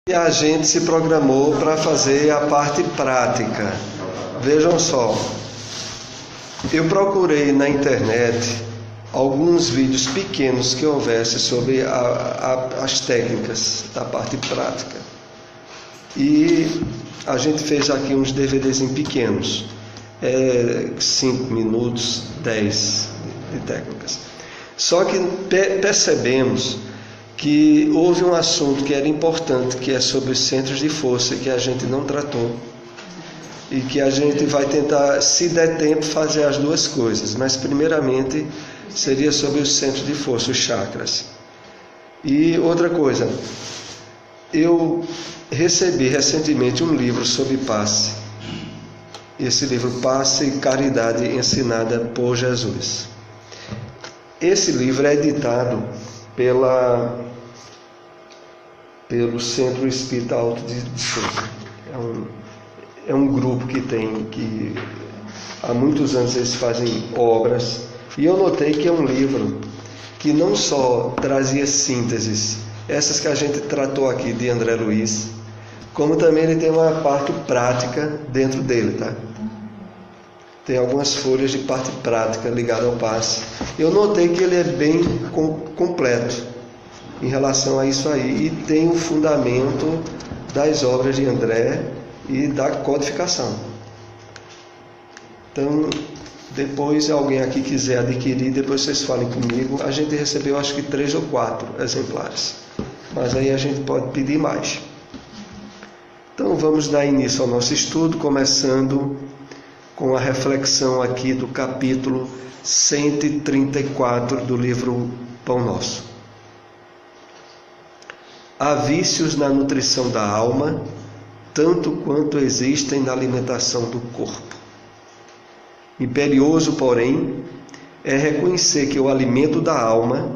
E a gente se programou para fazer a parte prática. Vejam só, eu procurei na internet alguns vídeos pequenos que houvesse sobre as técnicas da parte prática. E a gente fez aqui uns DVDs pequenos, 5 minutos, 10 de técnicas. Só que percebemos que houve um assunto que era importante, que é sobre os centros de força, que a gente não tratou. E que a gente vai tentar, se der tempo, fazer as duas coisas. Mas primeiramente seria sobre os centros de força, os chakras. E outra coisa, eu recebi recentemente um livro sobre passe. Esse livro, Passe e Caridade Ensinada por Jesus. Esse livro é editado pelo Centro Espírita Alto de Souza. É um grupo que há muitos anos eles fazem obras. E eu notei que é um livro que não só trazia sínteses, essas que a gente tratou aqui de André Luiz, como também ele tem uma parte prática dentro dele, tá? Tem algumas folhas de parte prática ligada ao passe. Eu notei que ele é bem completo em relação a isso aí, e tem o fundamento das obras de André e da codificação. Então, depois alguém aqui quiser adquirir, depois vocês falem comigo. A gente recebeu acho que 3 ou 4 exemplares, mas aí a gente pode pedir mais. Então vamos dar início ao nosso estudo, começando com a reflexão aqui do capítulo 134 do livro Pão Nosso. Há vícios na nutrição da alma, tanto quanto existem na alimentação do corpo. Imperioso, porém, é reconhecer que o alimento da alma,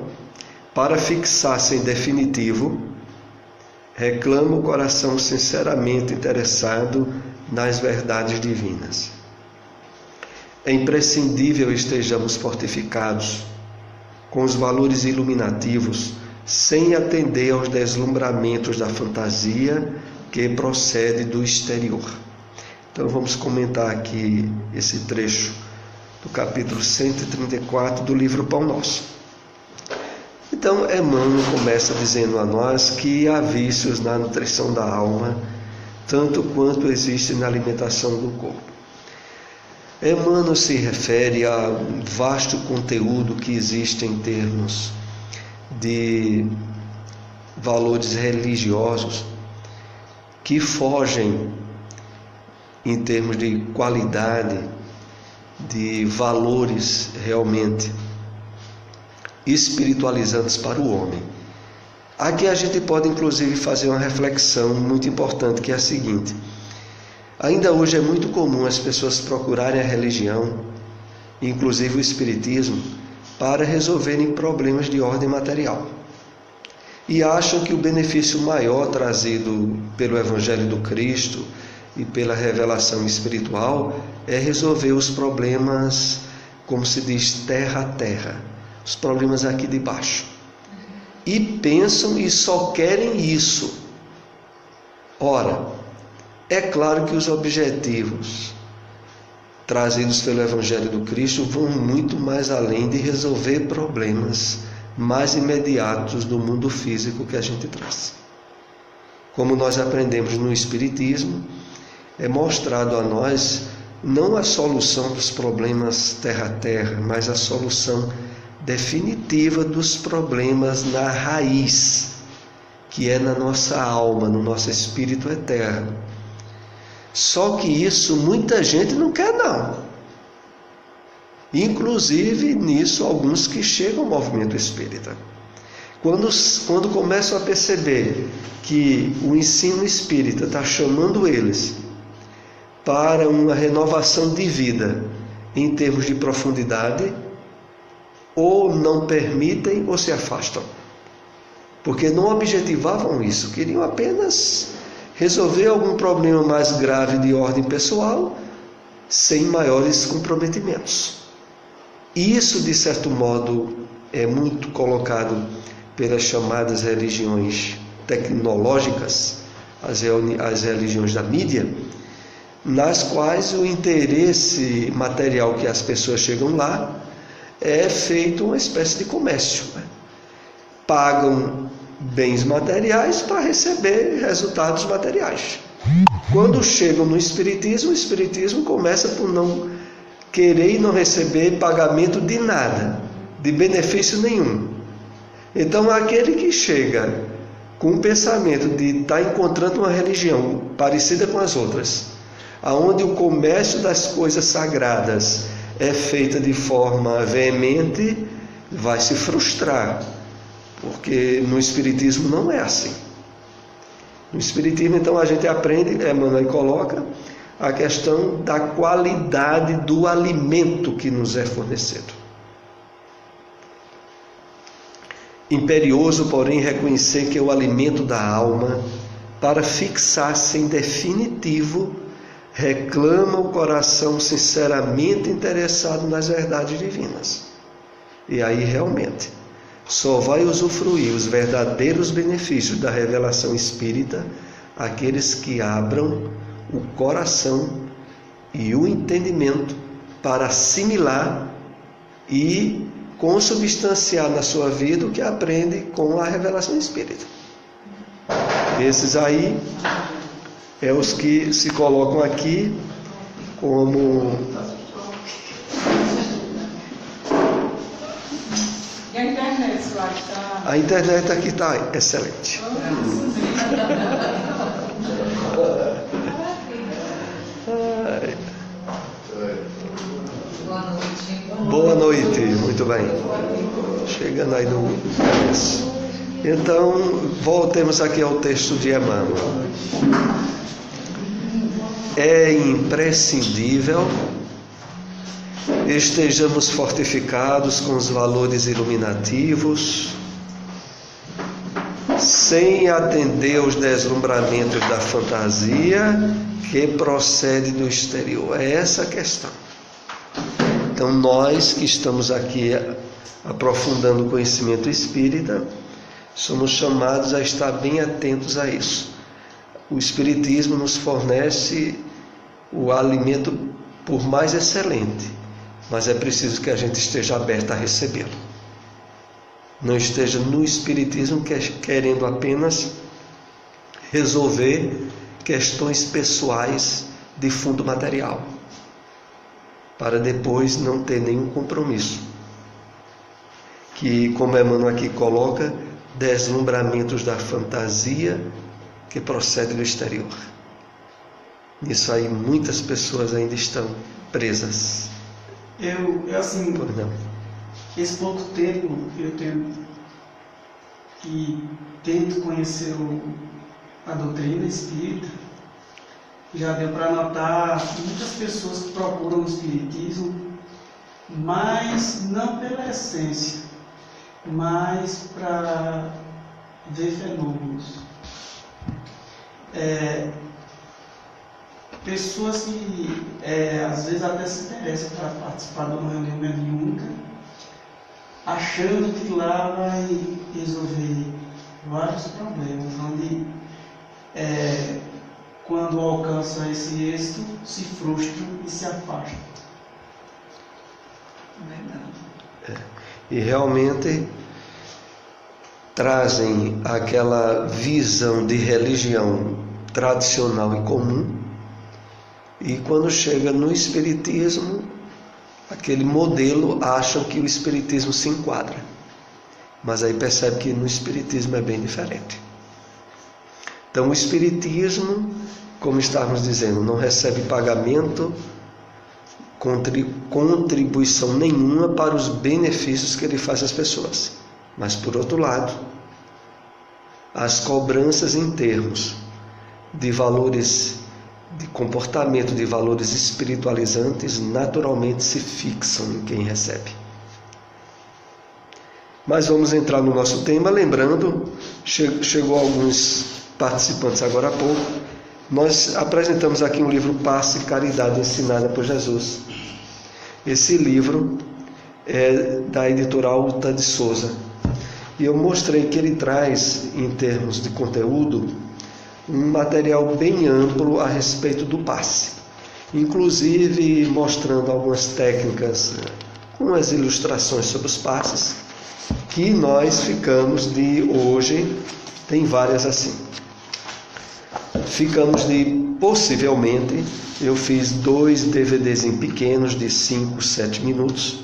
para fixar-se em definitivo, reclama o coração sinceramente interessado nas verdades divinas. É imprescindível estejamos fortificados com os valores iluminativos, sem atender aos deslumbramentos da fantasia que procede do exterior. Então vamos comentar aqui esse trecho do capítulo 134 do livro Pão Nosso. Então Emmanuel começa dizendo a nós que há vícios na nutrição da alma, tanto quanto existe na alimentação do corpo. Emmanuel se refere a um vasto conteúdo que existe em termos de valores religiosos que fogem em termos de qualidade, de valores realmente espiritualizantes para o homem. Aqui a gente pode inclusive fazer uma reflexão muito importante, que é a seguinte: ainda hoje é muito comum as pessoas procurarem a religião, inclusive o espiritismo, para resolverem problemas de ordem material. E acham que o benefício maior trazido pelo Evangelho do Cristo e pela revelação espiritual é resolver os problemas, como se diz, terra a terra, os problemas aqui de baixo. E pensam e só querem isso. Ora, é claro que os objetivos trazidos pelo Evangelho do Cristo vão muito mais além de resolver problemas mais imediatos do mundo físico que a gente traz. Como nós aprendemos no Espiritismo, é mostrado a nós não a solução dos problemas terra a terra, mas a solução definitiva dos problemas na raiz, que é na nossa alma, no nosso espírito eterno. Só que isso muita gente não quer, não. Inclusive nisso alguns que chegam ao movimento espírita. Quando começam a perceber que o ensino espírita está chamando eles para uma renovação de vida em termos de profundidade, ou não permitem ou se afastam. Porque não objetivavam isso, queriam apenas resolver algum problema mais grave de ordem pessoal, sem maiores comprometimentos. Isso, de certo modo, é muito colocado pelas chamadas religiões tecnológicas, as religiões da mídia, nas quais o interesse material que as pessoas chegam lá é feito uma espécie de comércio, né? Pagam bens materiais para receber resultados materiais. Quando chegam no Espiritismo, o Espiritismo começa por não querer e não receber pagamento de nada, de benefício nenhum. Então, aquele que chega com o pensamento de estar encontrando uma religião parecida com as outras, aonde o comércio das coisas sagradas é feita de forma veemente, vai se frustrar, porque no Espiritismo não é assim. No Espiritismo, então, a gente aprende, Emmanuel coloca, a questão da qualidade do alimento que nos é fornecido. Imperioso, porém, reconhecer que o alimento da alma, para fixar-se em definitivo, reclama o coração sinceramente interessado nas verdades divinas. E aí, realmente, só vai usufruir os verdadeiros benefícios da revelação espírita aqueles que abram o coração e o entendimento para assimilar e consubstanciar na sua vida o que aprende com a revelação espírita. Esses aí é os que se colocam aqui como... E a internet, Suárez, está... A internet aqui está excelente. Boa noite, muito bem. Chegando aí no começo. Então, voltemos aqui ao texto de Emmanuel. É imprescindível estejamos fortificados com os valores iluminativos, sem atender aos deslumbramentos da fantasia que procede do exterior. É essa a questão. Então, nós que estamos aqui aprofundando o conhecimento espírita, somos chamados a estar bem atentos a isso. O Espiritismo nos fornece o alimento por mais excelente, mas é preciso que a gente esteja aberto a recebê-lo. Não esteja no Espiritismo querendo apenas resolver questões pessoais de fundo material, para depois não ter nenhum compromisso. Que, como Emmanuel aqui coloca, deslumbramentos da fantasia que procede do exterior. Nisso aí muitas pessoas ainda estão presas. Eu assim, esse pouco tempo eu tenho que tento conhecer a doutrina espírita, já deu para notar muitas pessoas que procuram o espiritismo, mas não pela essência, mas para ver fenômenos. Pessoas que às vezes até se interessam para participar de uma reunião mediúnica, achando que lá vai resolver vários problemas, onde quando alcança esse êxito, se frustram e se afastam. E realmente trazem aquela visão de religião tradicional e comum, e quando chega no Espiritismo, aquele modelo acham que o Espiritismo se enquadra, mas aí percebe que no Espiritismo é bem diferente. Então o Espiritismo, como estávamos dizendo, não recebe pagamento, contribuição nenhuma para os benefícios que ele faz às pessoas. Mas, por outro lado, as cobranças em termos de valores, de comportamento, de valores espiritualizantes, naturalmente se fixam em quem recebe. Mas vamos entrar no nosso tema, lembrando, chegou alguns participantes agora há pouco, nós apresentamos aqui um livro Passe e Caridade Ensinada por Jesus. Esse livro é da editora Alta de Souza. E eu mostrei que ele traz, em termos de conteúdo, um material bem amplo a respeito do passe, inclusive mostrando algumas técnicas com as ilustrações sobre os passes, que nós ficamos de hoje, tem várias assim. Ficamos de, possivelmente, eu fiz 2 DVDs pequenos de 5, 7 minutos,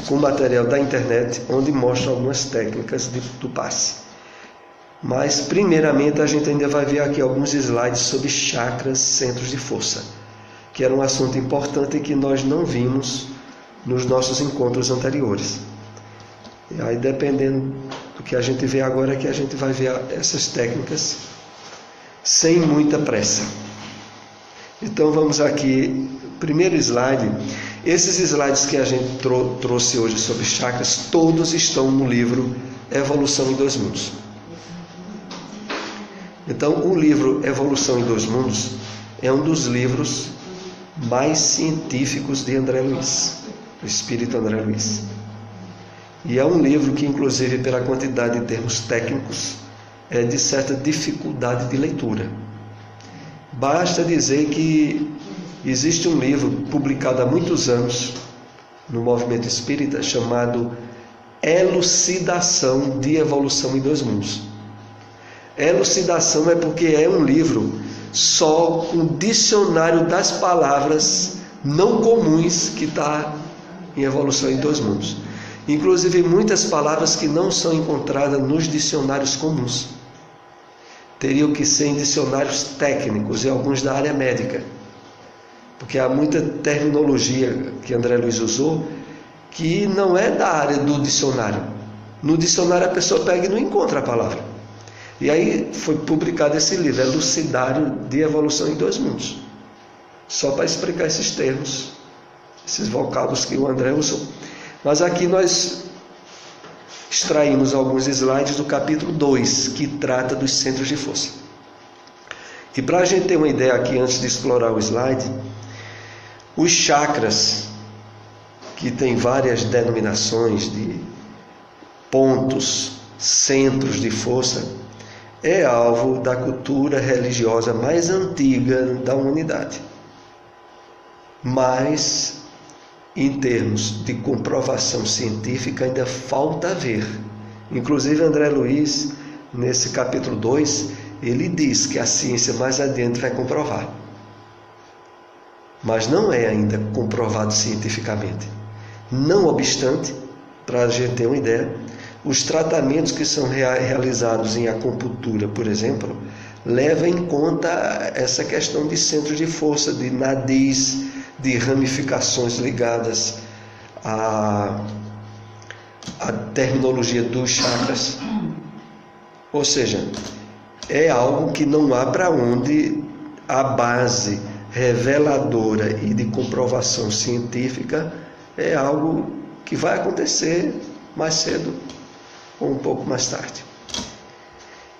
com material da internet, onde mostra algumas técnicas do passe. Mas, primeiramente, a gente ainda vai ver aqui alguns slides sobre chakras, centros de força, que era um assunto importante que nós não vimos nos nossos encontros anteriores. E aí, dependendo do que a gente vê agora, que a gente vai ver essas técnicas sem muita pressa. Então, vamos aqui, primeiro slide. Esses slides que a gente trouxe hoje sobre chakras, todos estão no livro Evolução em 2 Mundos. Então, o livro Evolução em 2 Mundos é um dos livros mais científicos de André Luiz, o espírito André Luiz. E é um livro que, inclusive, pela quantidade de termos técnicos, é de certa dificuldade de leitura. Basta dizer que existe um livro publicado há muitos anos no movimento espírita chamado Elucidação de Evolução em 2 Mundos. Elucidação é porque é um livro só com um dicionário das palavras não comuns que está em Evolução em 2 Mundos. Inclusive muitas palavras que não são encontradas nos dicionários comuns. Teriam que ser em dicionários técnicos e alguns da área médica. Porque há muita terminologia que André Luiz usou que não é da área do dicionário. No dicionário a pessoa pega e não encontra a palavra. E aí foi publicado esse livro, Elucidário de Evolução em 2 Mundos. Só para explicar esses termos, esses vocábulos que o André usou. Mas aqui nós extraímos alguns slides do capítulo 2, que trata dos centros de força. E para a gente ter uma ideia aqui, antes de explorar o slide, os chakras, que tem várias denominações de pontos, centros de força, é alvo da cultura religiosa mais antiga da humanidade. Mas, em termos de comprovação científica, ainda falta ver. Inclusive, André Luiz, nesse capítulo 2, ele diz que a ciência mais adiante vai comprovar. Mas não é ainda comprovado cientificamente. Não obstante, para a gente ter uma ideia, os tratamentos que são realizados em acupuntura, por exemplo, levam em conta essa questão de centros de força, de nadis, de ramificações ligadas à terminologia dos chakras. Ou seja, é algo que não há para onde a base reveladora e de comprovação científica é algo que vai acontecer mais cedo ou um pouco mais tarde.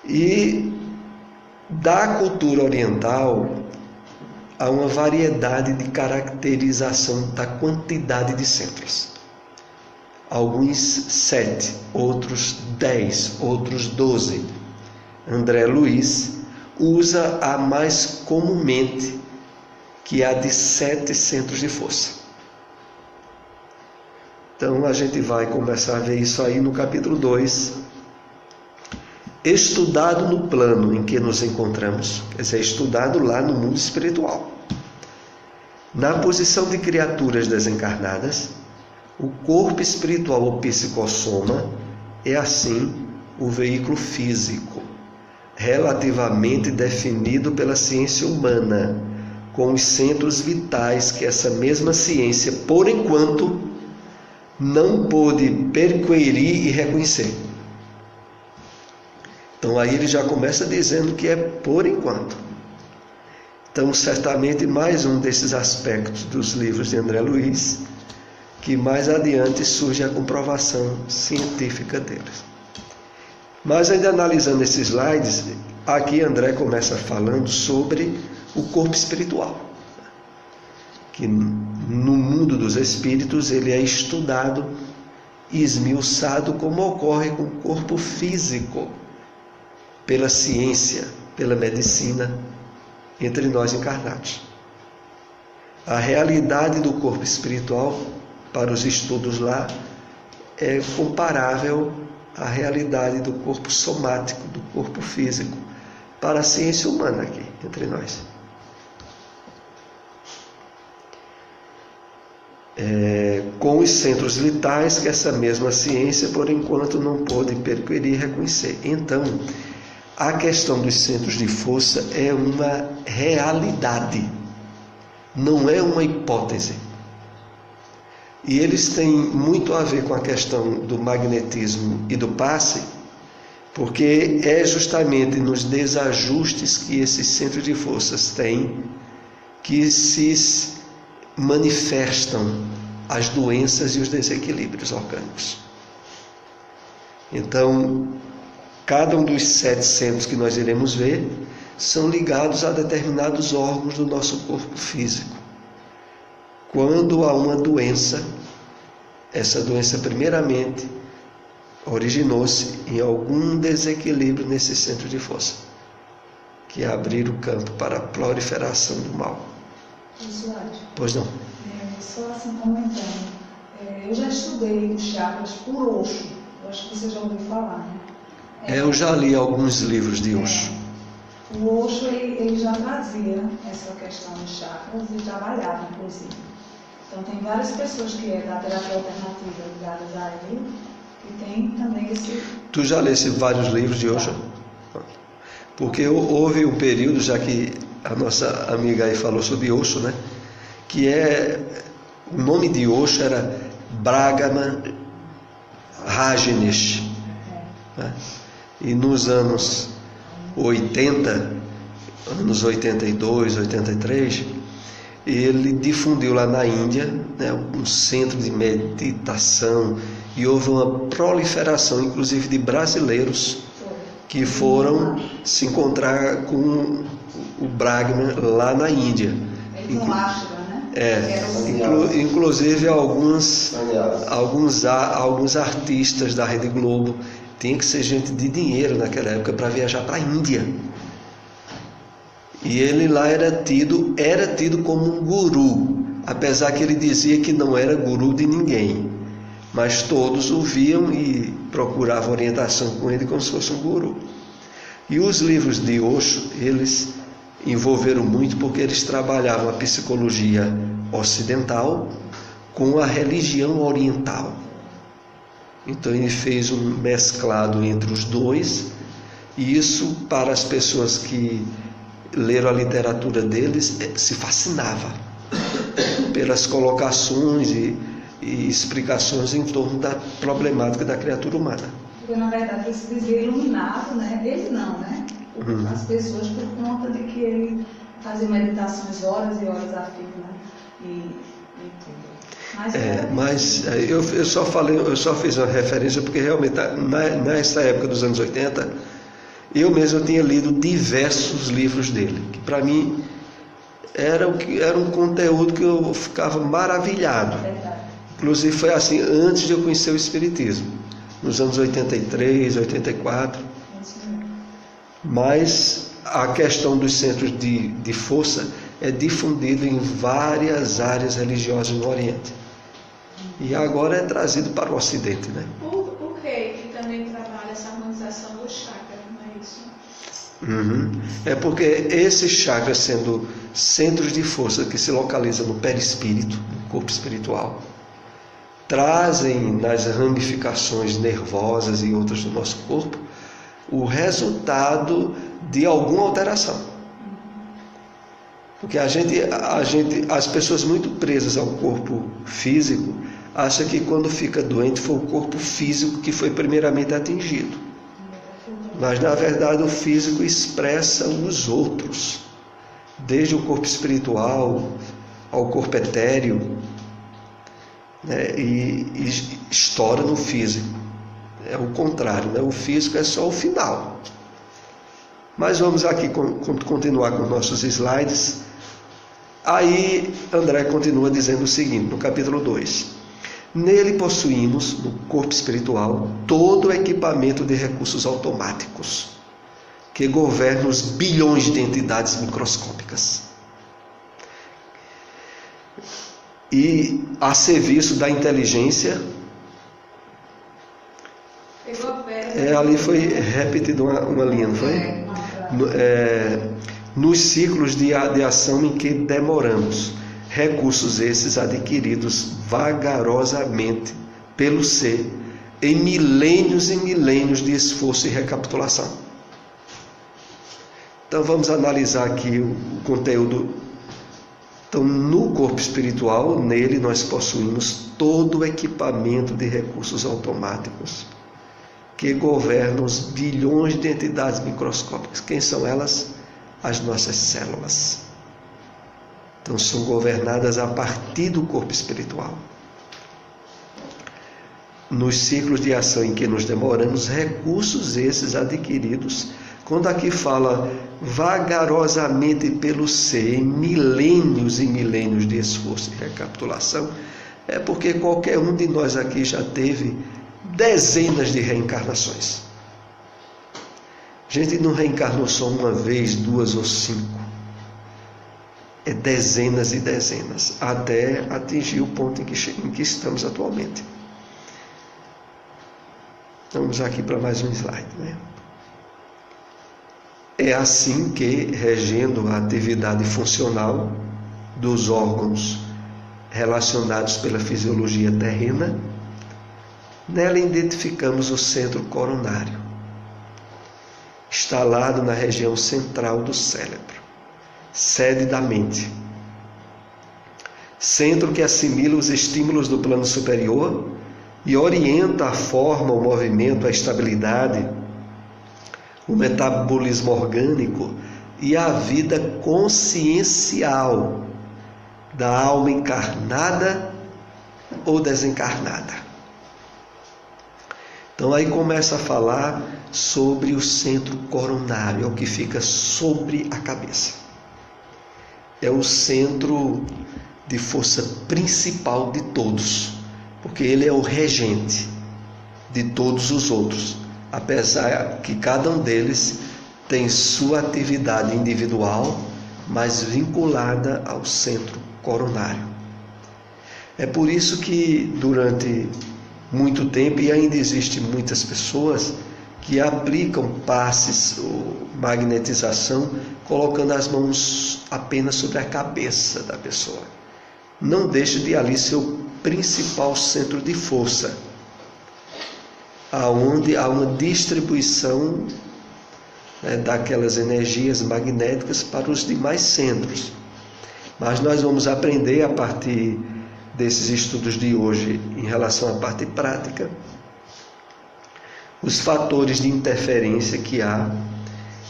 E da cultura oriental há uma variedade de caracterização da quantidade de centros. Alguns 7, outros 10, outros 12. André Luiz usa a mais comumente, que é a de 7 centros de força. Então a gente vai começar a ver isso aí no capítulo 2. Estudado no plano em que nos encontramos, quer dizer, estudado lá no mundo espiritual. Na posição de criaturas desencarnadas, o corpo espiritual ou psicossoma é assim o veículo físico, relativamente definido pela ciência humana, com os centros vitais que essa mesma ciência, por enquanto, não pôde perquirir e reconhecer. Então aí ele já começa dizendo que é por enquanto. Então certamente mais um desses aspectos dos livros de André Luiz, que mais adiante surge a comprovação científica deles. Mas ainda analisando esses slides, aqui André começa falando sobre o corpo espiritual, que no mundo dos espíritos ele é estudado e esmiuçado como ocorre com o corpo físico, pela ciência, pela medicina entre nós encarnados. A realidade do corpo espiritual, para os estudos lá, é comparável à realidade do corpo somático, do corpo físico, para a ciência humana aqui, entre nós. Com os centros vitais que essa mesma ciência, por enquanto, não pôde perquirir e reconhecer. Então, a questão dos centros de força é uma realidade, não é uma hipótese. E eles têm muito a ver com a questão do magnetismo e do passe, porque é justamente nos desajustes que esses centros de forças têm que se manifestam as doenças e os desequilíbrios orgânicos. Então, cada um dos 7 centros que nós iremos ver são ligados a determinados órgãos do nosso corpo físico. Quando há uma doença, essa doença primeiramente originou-se em algum desequilíbrio nesse centro de força, que é abrir o campo para a proliferação do mal. Pois não? Só assim comentando, eu já estudei os chakras por Osho, eu acho que você já ouviu falar, né? Eu já li alguns livros de Osho. O Osho ele já trazia essa questão dos chakras e trabalhava, inclusive. Então tem várias pessoas que é da terapia alternativa ligadas a ele, que tem também esse... Tu já leste vários livros de Osho? Porque houve um período, já que a nossa amiga aí falou sobre Osho, né? Que o nome de Osho era Brahma Rajneesh, né? E nos anos 80, anos 82, 83, ele difundiu lá na Índia, né, um centro de meditação, e houve uma proliferação, inclusive de brasileiros que foram se encontrar com o Brahma lá na Índia. Inclusive alguns artistas da Rede Globo. Tinha que ser gente de dinheiro naquela época para viajar para a Índia. E ele lá era tido como um guru, apesar que ele dizia que não era guru de ninguém, mas todos o viam e procuravam orientação com ele como se fosse um guru. E os livros de Osho, eles envolveram muito porque eles trabalhavam a psicologia ocidental com a religião oriental. Então ele fez um mesclado entre os dois, e isso, para as pessoas que leram a literatura deles, se fascinava pelas colocações e explicações em torno da problemática da criatura humana. Porque na verdade ele se dizia iluminado, né? Ele não, né? As pessoas, por conta de que ele fazia meditações horas e horas a fio, né? E tudo. Mas eu só fiz uma referência porque realmente nessa época dos anos 80 eu mesmo tinha lido diversos livros dele, que para mim era um conteúdo que eu ficava maravilhado. Inclusive foi assim antes de eu conhecer o Espiritismo, nos anos 83, 84. Mas a questão dos centros de força é difundida em várias áreas religiosas no Oriente. E agora é trazido para o Ocidente, né? O Reiki também trabalha essa harmonização do chakra, não é isso? É porque esses chakras, sendo centros de força que se localizam no perispírito, no corpo espiritual, trazem nas ramificações nervosas e outras do nosso corpo o resultado de alguma alteração. Porque as pessoas muito presas ao corpo físico acham que quando fica doente foi o corpo físico que foi primeiramente atingido. Mas na verdade o físico expressa os outros, desde o corpo espiritual ao corpo etéreo, né? E estoura no físico. É o contrário, né? O físico é só o final. Mas vamos aqui continuar com nossos slides. Aí André continua dizendo o seguinte, no capítulo 2: nele possuímos, no corpo espiritual, todo o equipamento de recursos automáticos que governa os bilhões de entidades microscópicas e a serviço da inteligência. Ali foi repetido uma linha, não foi? Nos ciclos de ação em que demoramos, recursos esses adquiridos vagarosamente pelo ser, em milênios e milênios de esforço e recapitulação. Então vamos analisar aqui o conteúdo. Então, no corpo espiritual, nele nós possuímos todo o equipamento de recursos automáticos que governam os bilhões de entidades microscópicas. Quem são elas? As nossas células. Então, são governadas a partir do corpo espiritual. Nos ciclos de ação em que nos demoramos, recursos esses adquiridos, quando aqui fala vagarosamente pelo ser, em milênios e milênios de esforço e recapitulação, é porque qualquer um de nós aqui já teve dezenas de reencarnações. A gente não reencarnou só uma vez, duas ou cinco. É dezenas e dezenas, até atingir o ponto em que estamos atualmente. Vamos aqui para mais um slide, né? É assim que, regendo a atividade funcional dos órgãos relacionados pela fisiologia terrena, nela identificamos o centro coronário, instalado na região central do cérebro, sede da mente. Centro que assimila os estímulos do plano superior e orienta a forma, o movimento, a estabilidade, o metabolismo orgânico e a vida consciencial da alma encarnada ou desencarnada. Então aí começa a falar sobre o centro coronário, é o que fica sobre a cabeça. É o centro de força principal de todos, porque ele é o regente de todos os outros, apesar que cada um deles tem sua atividade individual, mas vinculada ao centro coronário. É por isso que durante muito tempo, e ainda existem muitas pessoas que aplicam passes ou magnetização, colocando as mãos apenas sobre a cabeça da pessoa. Não deixe de ali seu principal centro de força, aonde há uma distribuição daquelas energias magnéticas para os demais centros. Mas nós vamos aprender a partir desses estudos de hoje, em relação à parte prática, os fatores de interferência que há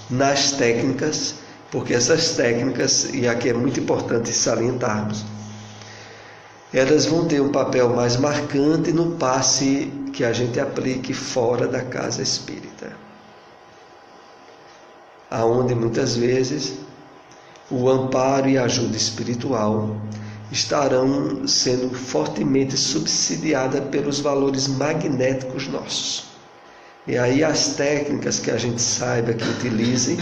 nas técnicas, porque essas técnicas, e aqui é muito importante salientarmos, elas vão ter um papel mais marcante no passe que a gente aplique fora da casa espírita, aonde muitas vezes o amparo e a ajuda espiritual estarão sendo fortemente subsidiadas pelos valores magnéticos nossos. E aí as técnicas que a gente saiba que utilize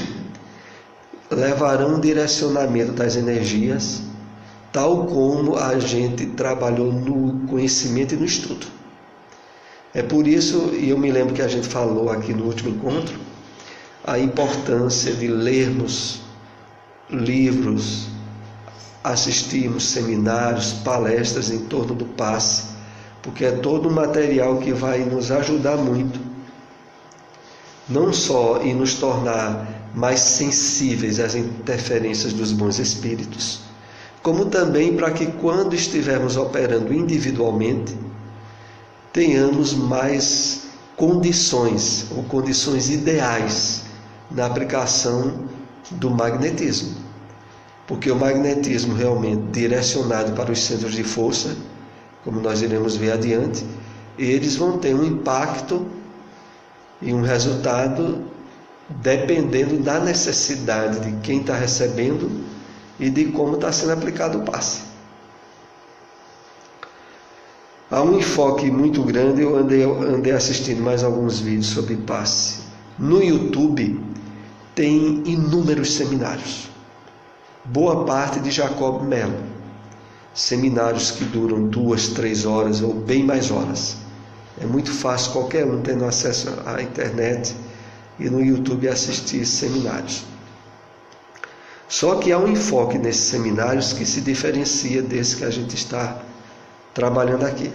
levarão um direcionamento das energias, tal como a gente trabalhou no conhecimento e no estudo. É por isso, e eu me lembro que a gente falou aqui no último encontro, a importância de lermos livros, assistirmos seminários, palestras em torno do passe, porque é todo um material que vai nos ajudar muito, não só em nos tornar mais sensíveis às interferências dos bons espíritos, como também para que quando estivermos operando individualmente, tenhamos mais condições, ou condições ideais na aplicação do magnetismo. Porque o magnetismo realmente direcionado para os centros de força, como nós iremos ver adiante, eles vão ter um impacto e um resultado dependendo da necessidade de quem está recebendo e de como está sendo aplicado o passe. Há um enfoque muito grande, eu andei assistindo mais alguns vídeos sobre passe no YouTube. tem inúmeros seminários. Boa parte de Jacob Mello. Seminários que duram 2, 3 horas ou bem mais horas. É muito fácil qualquer um tendo acesso à internet e no YouTube assistir seminários. Só que há um enfoque nesses seminários que se diferencia desse que a gente está trabalhando aqui.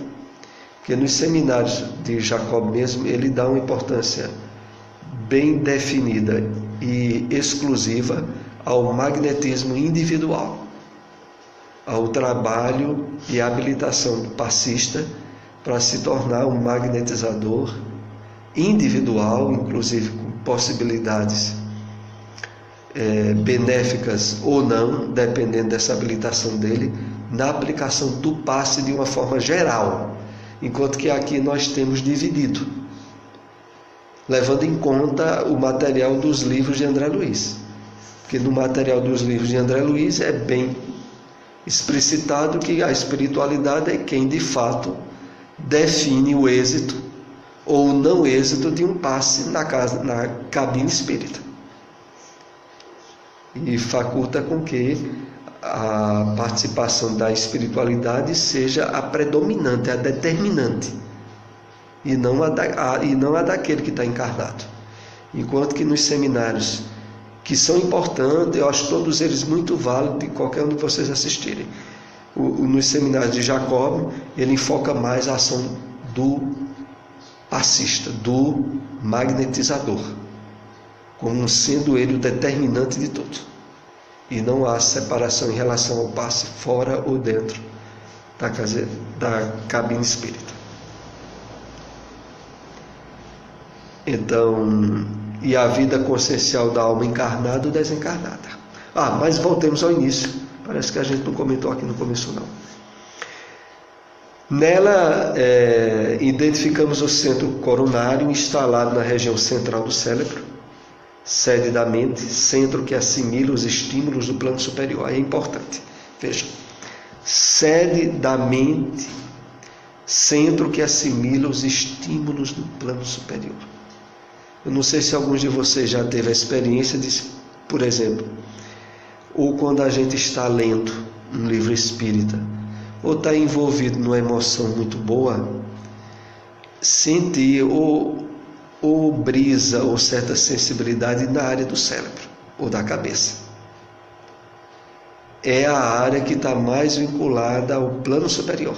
Porque nos seminários de Jacob mesmo, ele dá uma importância bem definida e exclusiva ao magnetismo individual, ao trabalho e habilitação do passista para se tornar um magnetizador individual, inclusive com possibilidades benéficas ou não, dependendo dessa habilitação dele, na aplicação do passe de uma forma geral, enquanto que aqui nós temos dividido, levando em conta o material dos livros de André Luiz, porque no material dos livros de André Luiz é bem explicitado que a espiritualidade é quem de fato define o êxito ou o não êxito de um passe na cabine espírita, e faculta com que a participação da espiritualidade seja a predominante, a determinante, e não a daquele que está encarnado. Enquanto que nos seminários, que são importantes, eu acho todos eles muito válidos, de qualquer um de vocês assistirem. Nos seminários de Jacob, ele enfoca mais a ação do passista, do magnetizador, como sendo ele o determinante de tudo. E não há separação em relação ao passe fora ou dentro da cabine espírita. Então, e a vida consciencial da alma encarnada ou desencarnada. Mas voltemos ao início. Parece que a gente não comentou aqui no começo, não. Nela, identificamos o centro coronário instalado na região central do cérebro, sede da mente, centro que assimila os estímulos do plano superior. Aí é importante. Veja, sede da mente, centro que assimila os estímulos do plano superior. Eu não sei se alguns de vocês já teve a experiência de, por exemplo, ou quando a gente está lendo um livro espírita, ou está envolvido numa emoção muito boa, sentir ou brisa ou certa sensibilidade na área do cérebro ou da cabeça. É a área que está mais vinculada ao plano superior.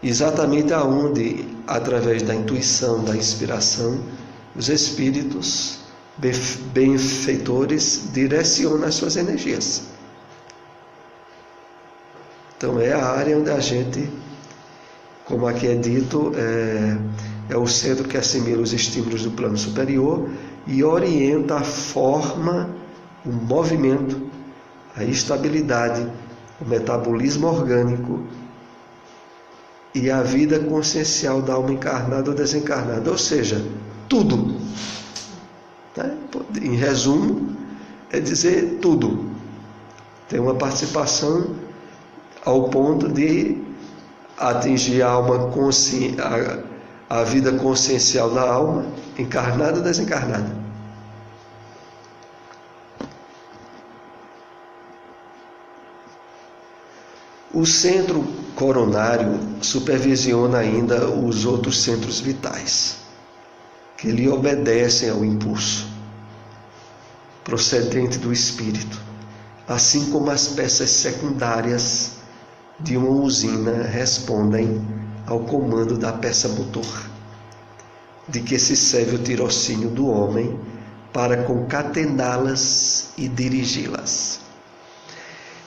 Exatamente aonde, através da intuição, da inspiração, os espíritos benfeitores direcionam as suas energias. Então é a área onde a gente, como aqui é dito, é o centro que assimila os estímulos do plano superior e orienta a forma, o movimento, a estabilidade, o metabolismo orgânico e a vida consciencial da alma encarnada ou desencarnada, ou seja, tudo. Em resumo, é dizer tudo. Tem uma participação ao ponto de atingir a alma a vida consciencial da alma, encarnada ou desencarnada. O centro coronário supervisiona ainda os outros centros vitais, que lhe obedecem ao impulso procedente do espírito, assim como as peças secundárias de uma usina respondem ao comando da peça motor, de que se serve o tirocínio do homem para concatená-las e dirigi-las.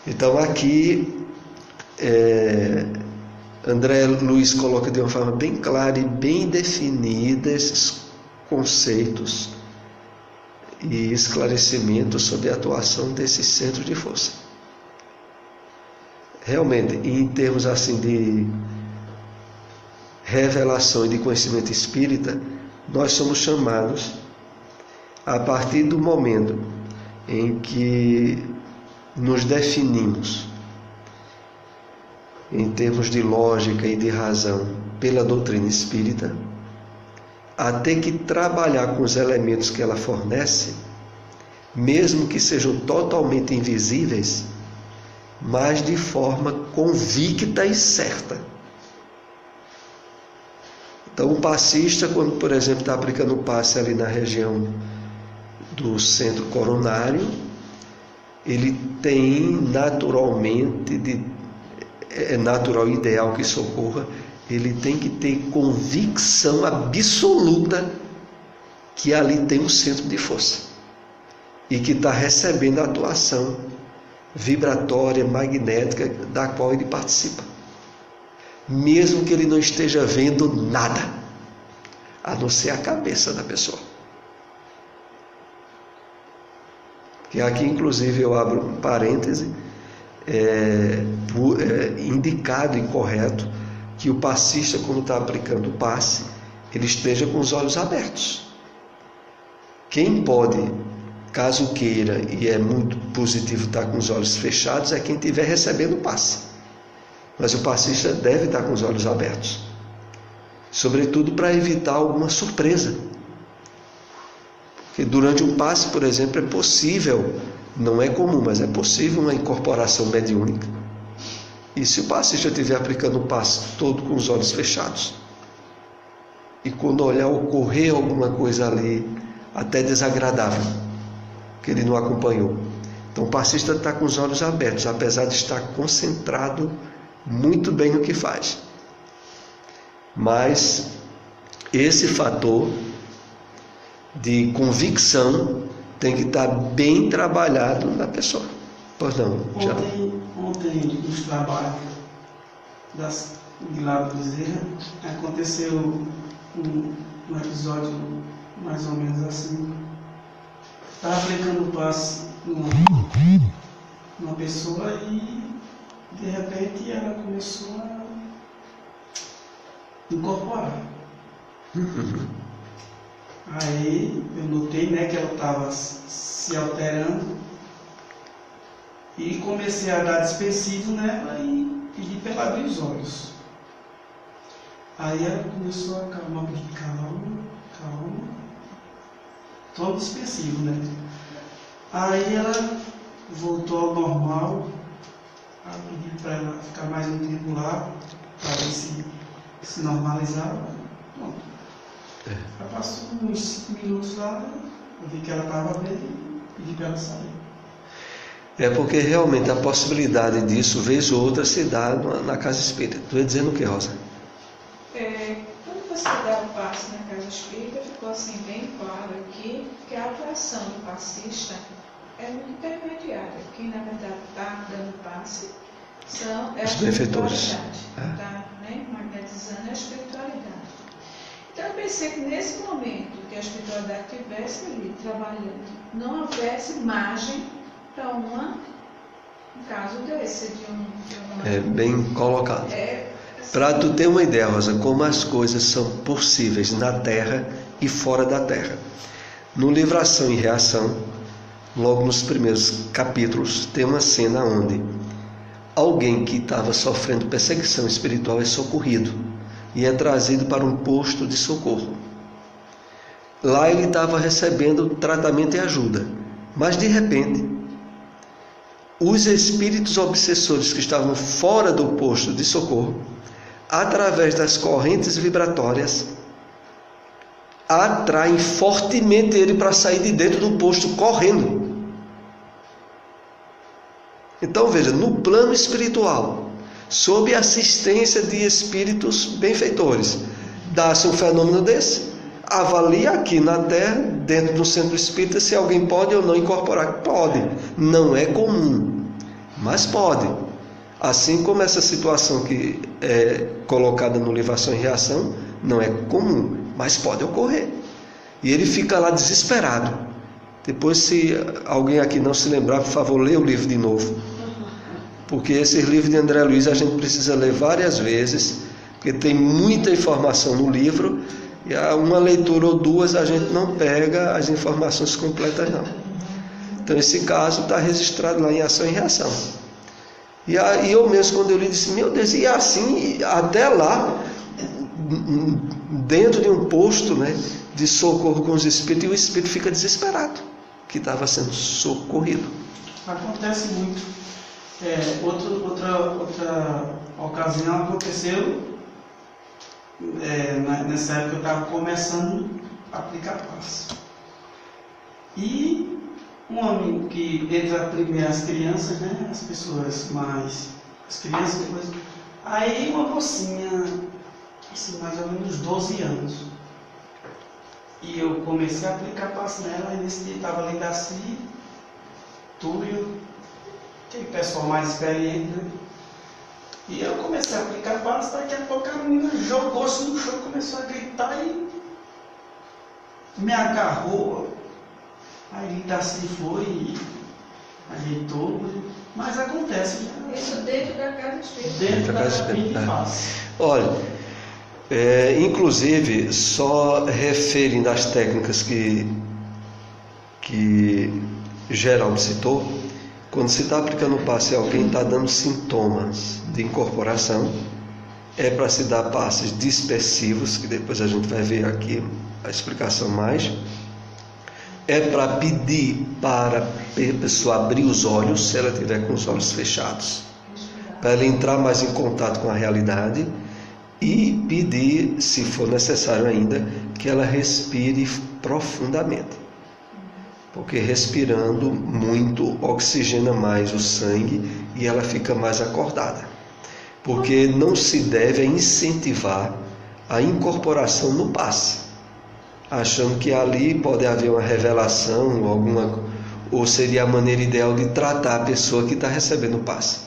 Então aqui André Luiz coloca de uma forma bem clara e bem definida esses conceitos e esclarecimentos sobre a atuação desses centros de força. Realmente, em termos assim de revelação e de conhecimento espírita, nós somos chamados, a partir do momento em que nos definimos em termos de lógica e de razão pela doutrina espírita, a ter que trabalhar com os elementos que ela fornece mesmo que sejam totalmente invisíveis, mas de forma convicta e certa. Então, o passista, quando, por exemplo, está aplicando o passe ali na região do centro coronário, ele tem naturalmente, é natural e ideal que isso ocorra, ele tem que ter convicção absoluta que ali tem um centro de força e que está recebendo a atuação vibratória, magnética, da qual ele participa. Mesmo que ele não esteja vendo nada, a não ser a cabeça da pessoa. Que aqui, inclusive, eu abro um parêntese, indicado e correto que o passista, quando está aplicando o passe, ele esteja com os olhos abertos. Quem pode, caso queira, e é muito positivo estar com os olhos fechados, é quem estiver recebendo o passe. Mas o passista deve estar com os olhos abertos, sobretudo para evitar alguma surpresa. Porque durante um passe, por exemplo, é possível, não é comum, mas é possível uma incorporação mediúnica. E se o passista estiver aplicando o passe todo com os olhos fechados, e quando olhar ocorrer alguma coisa ali, até desagradável, que ele não acompanhou. Então o passista está com os olhos abertos, apesar de estar concentrado muito bem no que faz. Mas esse fator de convicção tem que estar bem trabalhado na pessoa. Pois não, já. Ontem nos trabalhos de lá do Bezerra, aconteceu um episódio mais ou menos assim. Estava aplicando o passe numa pessoa e de repente ela começou a incorporar. Aí eu notei, né, que ela estava se alterando e comecei a dar dispensivo nela e pedi para ela abrir os olhos. Aí ela começou a acalmar, calma, todo dispensivo, né? Aí ela voltou ao normal, aí pedi para ela ficar mais um tempo lá, para ver se normalizava. Pronto. Aí passou uns 5 minutos lá, eu vi que ela estava bem e pedi para ela sair. É porque realmente a possibilidade disso, vez ou outra, se dá na casa espírita. Tu ia dizendo o que, Rosa? Quando você dá o passe na casa espírita, ficou assim bem claro aqui que a atuação do passista é muito intermediária. Quem na verdade está dando passe é a benfeitores. Está magnetizando a espiritualidade. Então eu pensei que nesse momento que a espiritualidade estivesse ali trabalhando, não houvesse margem para um caso desse, É bem colocado. Para tu ter uma ideia, Rosa, como as coisas são possíveis na Terra e fora da Terra. No livro Ação e Reação, logo nos primeiros capítulos, tem uma cena onde alguém que estava sofrendo perseguição espiritual é socorrido e é trazido para um posto de socorro. Lá ele estava recebendo tratamento e ajuda, mas de repente os espíritos obsessores que estavam fora do posto de socorro, através das correntes vibratórias, atraem fortemente ele para sair de dentro do posto correndo. Então veja, no plano espiritual, sob a assistência de espíritos benfeitores, dá-se um fenômeno desse, avalia aqui na Terra, dentro do centro espírita, se alguém pode ou não incorporar. Pode, não é comum, mas pode. Assim como essa situação que é colocada no livro Ação e Reação, não é comum, mas pode ocorrer. E ele fica lá desesperado. Depois, se alguém aqui não se lembrar, por favor, lê o livro de novo. Porque esse livro de André Luiz a gente precisa ler várias vezes, porque tem muita informação no livro, e uma leitura ou duas a gente não pega as informações completas não. Então esse caso está registrado lá em Ação e Reação. E aí eu mesmo, quando eu li, disse, meu Deus, e assim, até lá, dentro de um posto, né, de socorro com os espíritos, e o espírito fica desesperado. que estava sendo socorrido. Acontece muito. Outra ocasião aconteceu, nessa época eu estava começando a aplicar passe. E um homem que entra primeiro as crianças, né? As pessoas mais. As crianças depois. Aí uma mocinha, assim, mais ou menos 12 anos. E eu comecei a aplicar passe nela, e nesse dia estava ali Daci, Túlio, aquele pessoal mais experiente, né? E eu comecei a aplicar passe, daqui a pouco a menina jogou-se no chão, começou a gritar e me agarrou. Aí Daci foi e ajeitou, mas acontece. Né? Isso dentro da casa espírita. Dentro da casa espírita. Olha, inclusive, só referindo às técnicas que Geraldo citou, quando se está aplicando o passe a alguém está dando sintomas de incorporação, é para se dar passes dispersivos, que depois a gente vai ver aqui a explicação mais. É para pedir para a pessoa abrir os olhos, se ela tiver com os olhos fechados, para ela entrar mais em contato com a realidade, e pedir, se for necessário ainda, que ela respire profundamente, porque respirando muito oxigena mais o sangue e ela fica mais acordada, porque não se deve incentivar a incorporação no passe, achando que ali pode haver uma revelação ou seria a maneira ideal de tratar a pessoa que está recebendo o passe.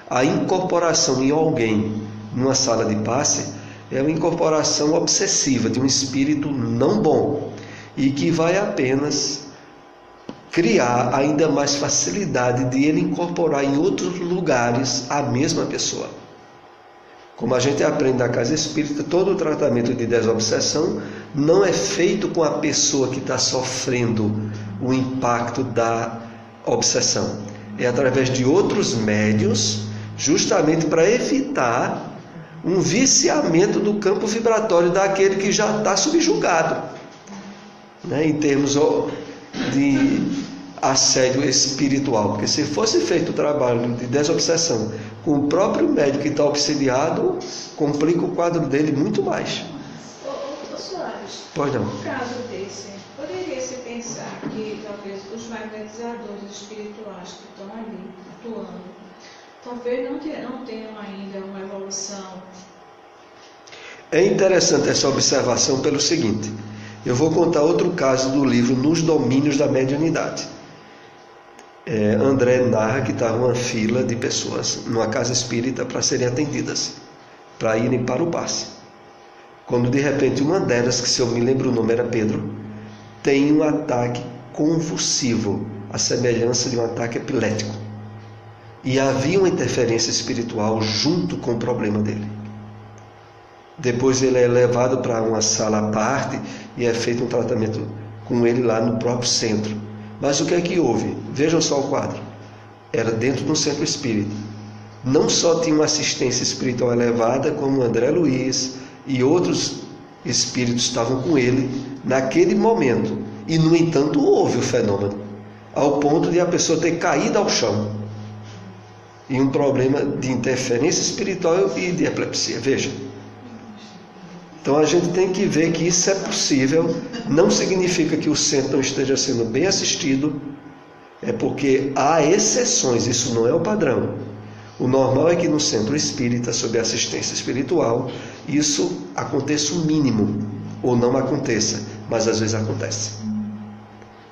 A incorporação em alguém numa sala de passe é uma incorporação obsessiva de um espírito não bom e que vai apenas criar ainda mais facilidade de ele incorporar em outros lugares a mesma pessoa. Como a gente aprende na casa espírita, todo o tratamento de desobsessão não é feito com a pessoa que está sofrendo o impacto da obsessão. É através de outros médios, justamente para evitar um viciamento do campo vibratório daquele que já está subjugado, né, em termos de assédio espiritual. Porque se fosse feito o trabalho de desobsessão com o próprio médico que está obsidiado, complica o quadro dele muito mais. Ô Soares, Pois não. num caso desse, poderia-se pensar que talvez os magnetizadores espirituais que estão ali atuando, talvez não tenham ainda uma evolução. É interessante essa observação pelo seguinte: eu vou contar outro caso do livro Nos Domínios da Mediunidade. André narra que estava uma fila de pessoas numa casa espírita para serem atendidas, para irem para o passe. Quando de repente uma delas, que se eu me lembro o nome era Pedro, tem um ataque convulsivo, a semelhança de um ataque epilético. E havia uma interferência espiritual junto com o problema dele. Depois ele é levado para uma sala à parte e é feito um tratamento com ele lá no próprio centro. Mas o que é que houve? Vejam só o quadro. Era dentro de um centro espírita. Não só tinha uma assistência espiritual elevada, como André Luiz e outros espíritos estavam com ele naquele momento. E, no entanto, houve o fenômeno, ao ponto de a pessoa ter caído ao chão. E um problema de interferência espiritual e de epilepsia. Veja. Então a gente tem que ver que isso é possível. Não significa que o centro não esteja sendo bem assistido. É porque há exceções, isso não é o padrão. O normal é que no centro espírita, sob assistência espiritual, isso aconteça o mínimo, ou não aconteça, mas às vezes acontece.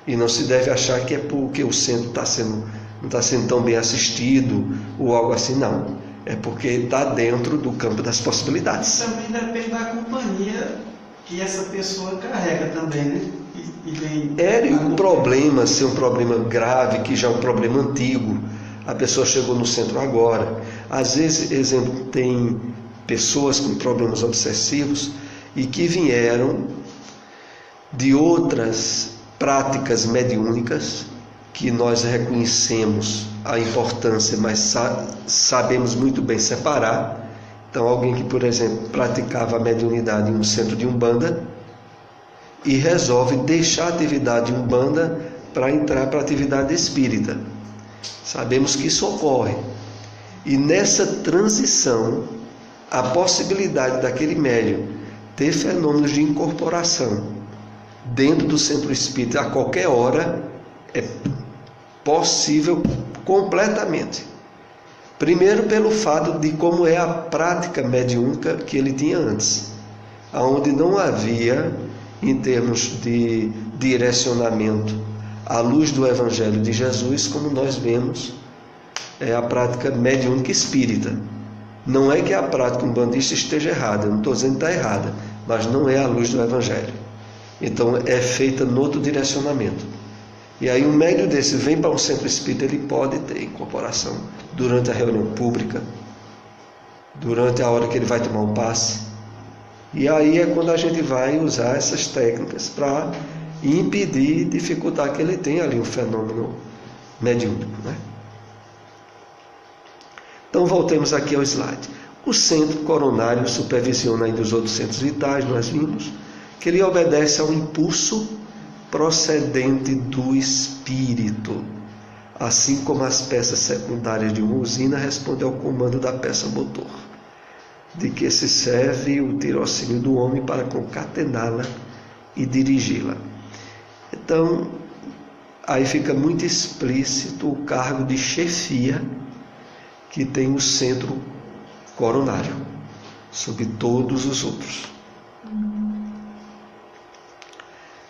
E não se deve achar que é porque o centro não está sendo tão bem assistido, ou algo assim, não. É porque está dentro do campo das possibilidades. Também depende da companhia que essa pessoa carrega também, né? Era um problema, ser um problema grave, que já é um problema antigo. A pessoa chegou no centro agora. Às vezes, exemplo, tem pessoas com problemas obsessivos e que vieram de outras práticas mediúnicas que nós reconhecemos a importância, mas sabemos muito bem separar. Então, alguém que, por exemplo, praticava a mediunidade em um centro de Umbanda e resolve deixar a atividade de Umbanda para entrar para a atividade espírita. Sabemos que isso ocorre. E nessa transição, a possibilidade daquele médium ter fenômenos de incorporação dentro do centro espírita a qualquer hora é possível completamente. Primeiro pelo fato de como é a prática mediúnica que ele tinha antes, onde não havia, em termos de direcionamento, à luz do Evangelho de Jesus, como nós vemos a prática mediúnica espírita. Não é que a prática umbandista esteja errada, eu não estou dizendo que está errada, mas não é à luz do Evangelho. Então é feita no outro direcionamento. E aí um médium desse vem para um centro espírita, ele pode ter incorporação durante a reunião pública, durante a hora que ele vai tomar um passe. E aí é quando a gente vai usar essas técnicas para impedir, dificultar que ele tenha ali um fenômeno mediúnico, né? Então voltemos aqui ao slide. O centro coronário supervisiona ainda os outros centros vitais, nós vimos que ele obedece ao impulso procedente do espírito, assim como as peças secundárias de uma usina respondem ao comando da peça motor, de que se serve o tirocínio do homem para concatená-la e dirigi-la. Então, aí fica muito explícito o cargo de chefia que tem o centro coronário sobre todos os outros.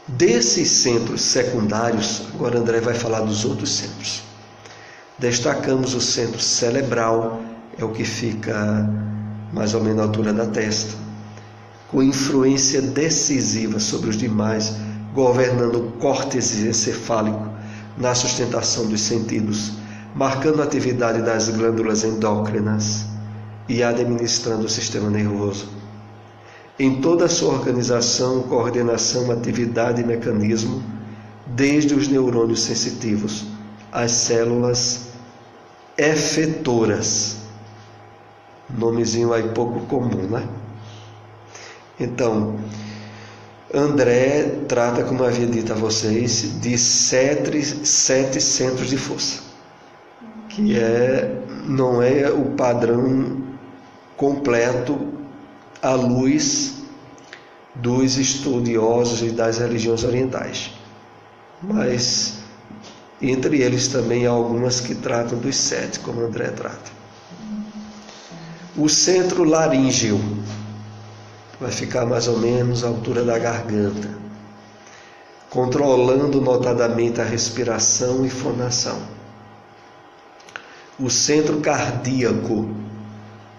Desses centros secundários, agora André vai falar dos outros centros. Destacamos o centro cerebral, é o que fica mais ou menos à altura da testa, com influência decisiva sobre os demais, governando o córtex encefálico na sustentação dos sentidos, marcando a atividade das glândulas endócrinas e administrando o sistema nervoso. Em toda a sua organização, coordenação, atividade e mecanismo, desde os neurônios sensitivos às células efetoras. Nomezinho aí pouco comum, né? Então, André trata, como eu havia dito a vocês, de sete centros de força, que não é o padrão completo à luz dos estudiosos e das religiões orientais, mas entre eles também há algumas que tratam dos 7, como André trata. O centro laríngeo vai ficar mais ou menos à altura da garganta, controlando notadamente a respiração e fonação. O centro cardíaco,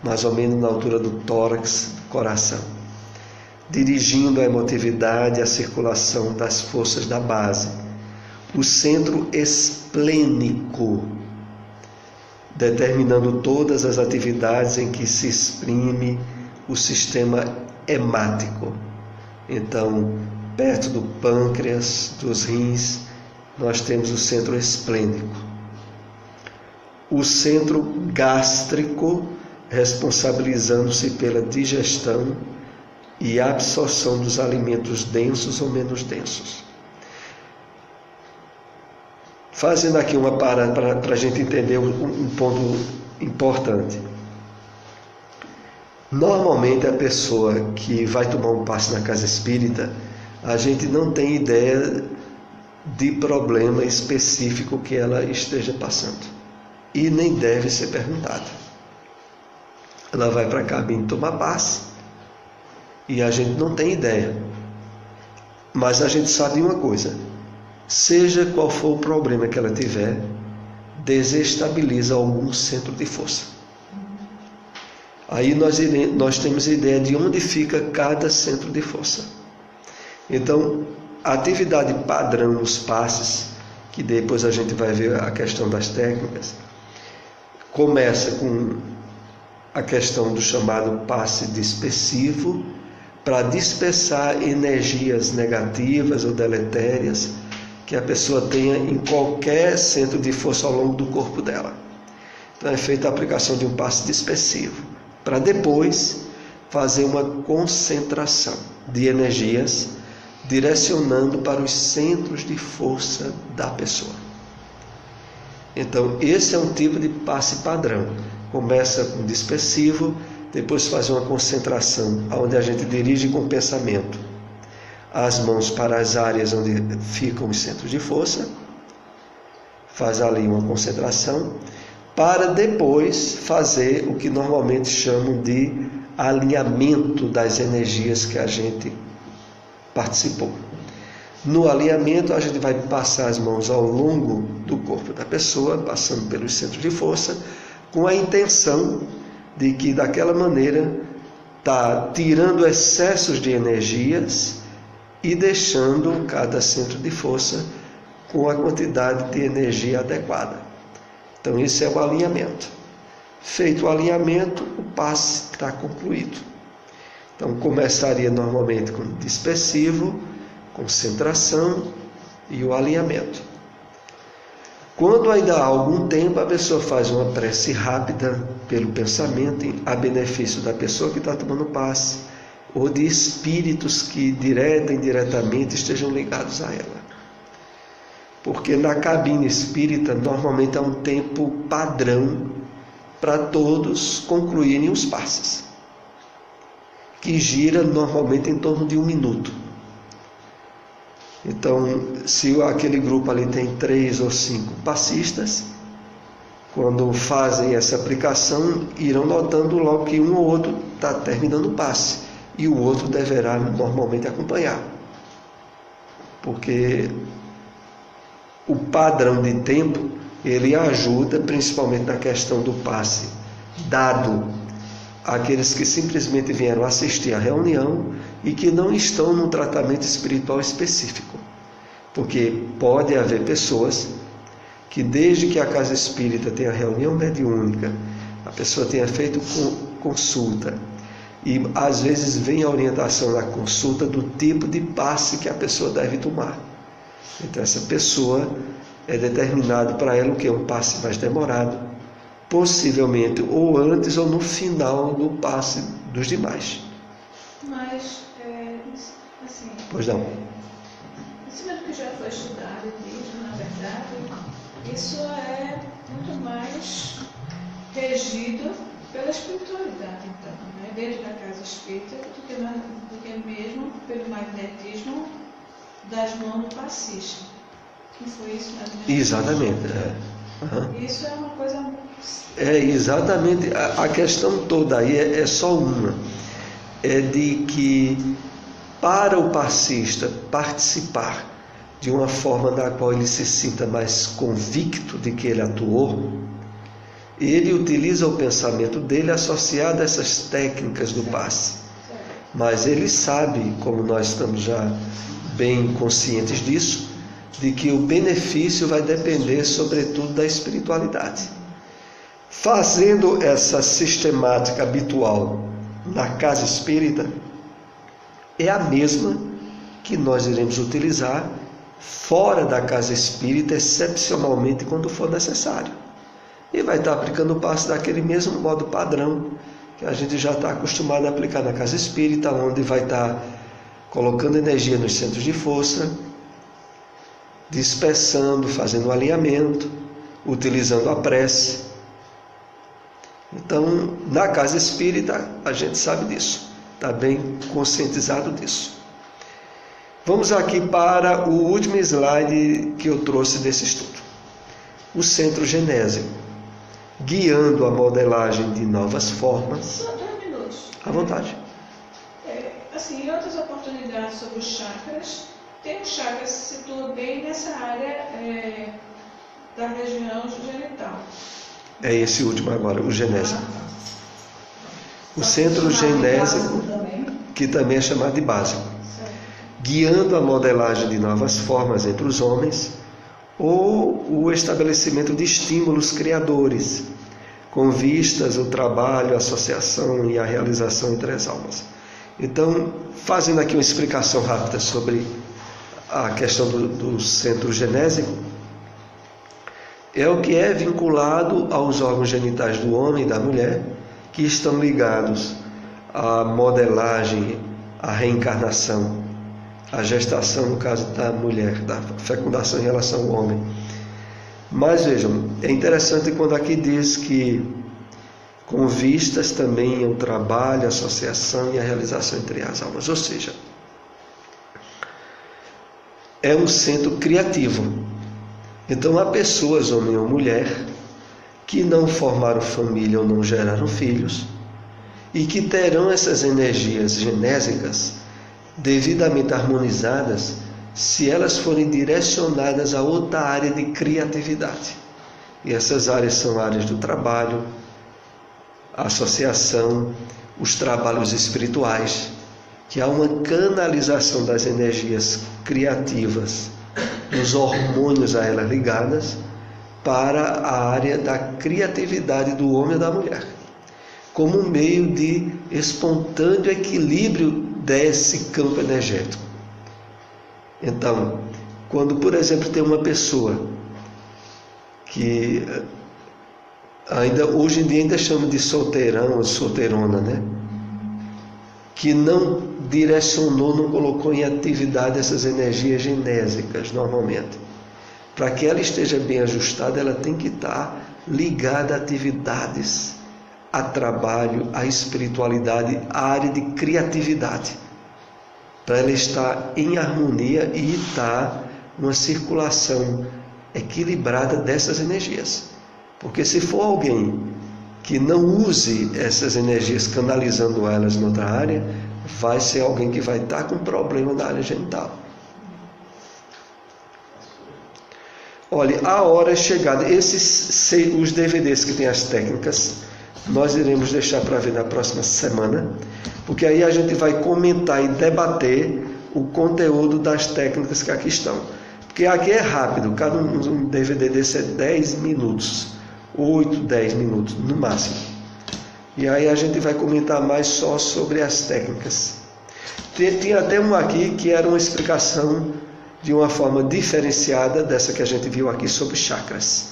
mais ou menos na altura do tórax, do coração, dirigindo a emotividade e a circulação das forças da base. O centro esplênico, determinando todas as atividades em que se exprime o sistema hemático. Então, perto do pâncreas, dos rins, nós temos o centro esplênico. O centro gástrico, responsabilizando-se pela digestão e absorção dos alimentos densos ou menos densos. Fazendo aqui uma parada para a gente entender um ponto importante. Normalmente a pessoa que vai tomar um passe na casa espírita, a gente não tem ideia de problema específico que ela esteja passando. E nem deve ser perguntada. Ela vai para a cabine tomar passe e a gente não tem ideia. Mas a gente sabe uma coisa: seja qual for o problema que ela tiver, desestabiliza algum centro de força. Aí nós temos ideia de onde fica cada centro de força. Então, a atividade padrão nos passes, que depois a gente vai ver a questão das técnicas, começa com a questão do chamado passe dispersivo, para dispersar energias negativas ou deletérias que a pessoa tenha em qualquer centro de força ao longo do corpo dela. Então é feita a aplicação de um passe dispersivo, para depois fazer uma concentração de energias direcionando para os centros de força da pessoa. Então, esse é um tipo de passe padrão. Começa com dispersivo, depois faz uma concentração, onde a gente dirige com o pensamento as mãos para as áreas onde ficam os centros de força, faz ali uma concentração, para depois fazer o que normalmente chamam de alinhamento das energias que a gente participou. No alinhamento, a gente vai passar as mãos ao longo do corpo da pessoa, passando pelos centros de força, com a intenção de que daquela maneira está tirando excessos de energias e deixando cada centro de força com a quantidade de energia adequada. Então, esse é o alinhamento. Feito o alinhamento, o passe está concluído. Então, começaria normalmente com dispersivo, concentração e o alinhamento. Quando ainda há algum tempo, a pessoa faz uma prece rápida pelo pensamento a benefício da pessoa que está tomando passe ou de espíritos que direta e indiretamente estejam ligados a ela. Porque na cabine espírita normalmente há um tempo padrão para todos concluírem os passes, que gira normalmente em torno de 1 minuto. Então, se aquele grupo ali tem 3 ou 5 passistas, quando fazem essa aplicação, irão notando logo que um ou outro está terminando o passe e o outro deverá normalmente acompanhar. Porque o padrão de tempo, ele ajuda principalmente na questão do passe dado àqueles que simplesmente vieram assistir à reunião e que não estão num tratamento espiritual específico. Porque pode haver pessoas que desde que a casa espírita tem a reunião mediúnica, a pessoa tenha feito consulta e às vezes vem a orientação na consulta do tipo de passe que a pessoa deve tomar. Então essa pessoa é determinado para ela o que é um passe mais demorado, possivelmente ou antes ou no final do passe dos demais. Mas, assim... Pois não. Em cima do que já foi estudado e dito, na verdade, isso é muito mais regido pela espiritualidade, então, né? Dentro da casa espírita, do que mesmo pelo magnetismo das mãos do passista. Que foi isso mais ou menos? Exatamente. Uhum. Isso é uma coisa... É exatamente, a questão toda aí é só uma. É de que para o passista participar de uma forma na qual ele se sinta mais convicto de que ele atuou, ele utiliza o pensamento dele associado a essas técnicas do passe. Mas ele sabe, como nós estamos já bem conscientes disso, de que o benefício vai depender sobretudo da espiritualidade. Fazendo essa sistemática habitual na casa espírita, é a mesma que nós iremos utilizar fora da casa espírita, excepcionalmente quando for necessário. E vai estar aplicando o passe daquele mesmo modo padrão que a gente já está acostumado a aplicar na casa espírita, onde vai estar colocando energia nos centros de força, dispersando, fazendo o alinhamento, utilizando a prece. Então, na casa espírita, a gente sabe disso, está bem conscientizado disso. Vamos aqui para o último slide que eu trouxe desse estudo. O centro genésico, guiando a modelagem de novas formas. Só 2 minutos. À vontade. Assim, em outras oportunidades sobre os chakras, tem um chakra que se situa bem nessa área da região genital. É esse último agora, o genésico. O centro genésico, que também é chamado de básico, guiando a modelagem de novas formas entre os homens ou o estabelecimento de estímulos criadores, com vistas ao trabalho, a associação e a realização entre as almas. Então, fazendo aqui uma explicação rápida sobre a questão do centro genésico, é o que é vinculado aos órgãos genitais do homem e da mulher, que estão ligados à modelagem, à reencarnação a gestação, no caso da mulher, da fecundação em relação ao homem. Mas vejam, é interessante quando aqui diz que com vistas também ao trabalho, a associação e a realização entre as almas. Ou seja, é um centro criativo. Então há pessoas, homem ou mulher, que não formaram família ou não geraram filhos e que terão essas energias genésicas devidamente harmonizadas se elas forem direcionadas a outra área de criatividade. E essas áreas são áreas do trabalho, a associação, os trabalhos espirituais, que há uma canalização das energias criativas, dos hormônios a elas ligadas, para a área da criatividade do homem e da mulher, como um meio de espontâneo equilíbrio desse campo energético. Então, quando, por exemplo, tem uma pessoa que hoje em dia ainda chama de solteirão ou solteirona, né? Que não direcionou, não colocou em atividade essas energias genésicas normalmente. Para que ela esteja bem ajustada, ela tem que estar ligada a atividades, a trabalho, a espiritualidade, a área de criatividade, para ela estar em harmonia e estar numa circulação equilibrada dessas energias. Porque se for alguém que não use essas energias canalizando elas em outra área, vai ser alguém que vai estar com problema na área genital. Olha, a hora é chegada. Os DVDs que tem as técnicas, nós iremos deixar para ver na próxima semana, porque aí a gente vai comentar e debater o conteúdo das técnicas que aqui estão. Porque aqui é rápido, cada um DVD desse é 10 minutos, 8, 10 minutos no máximo. E aí a gente vai comentar mais só sobre as técnicas. Tinha até um aqui que era uma explicação de uma forma diferenciada dessa que a gente viu aqui sobre chakras,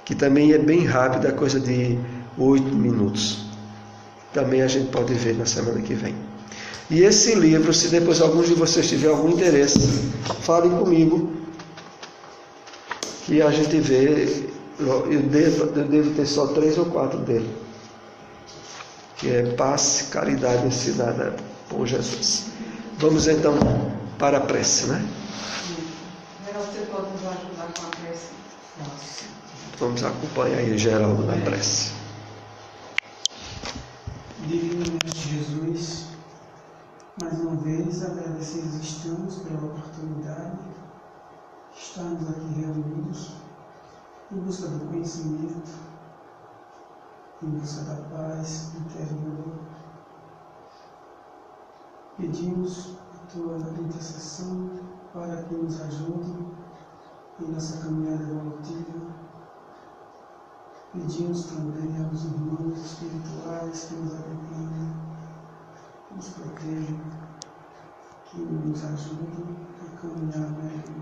que também é bem rápida, coisa de 8 minutos. Também a gente pode ver na semana que vem. E esse livro, se depois alguns de vocês tiverem algum interesse, falem comigo, que a gente vê. Eu devo ter só 3 ou 4 dele, que é Paz, Caridade ensinada por Jesus. Vamos então para a prece, né? Você pode nos ajudar com a prece? Vamos acompanhar aí Geraldo na prece. Divino Mestre Jesus, mais uma vez agradecidos estamos pela oportunidade de estarmos aqui reunidos em busca do conhecimento, em busca da paz interior. Pedimos a tua intercessão para que nos ajude em nossa caminhada evolutiva. Pedimos também aos irmãos espirituais que nos acompanham, que nos protejam, que nos ajudem a caminhar melhor.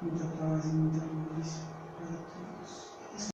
Muita paz e muita luz para todos.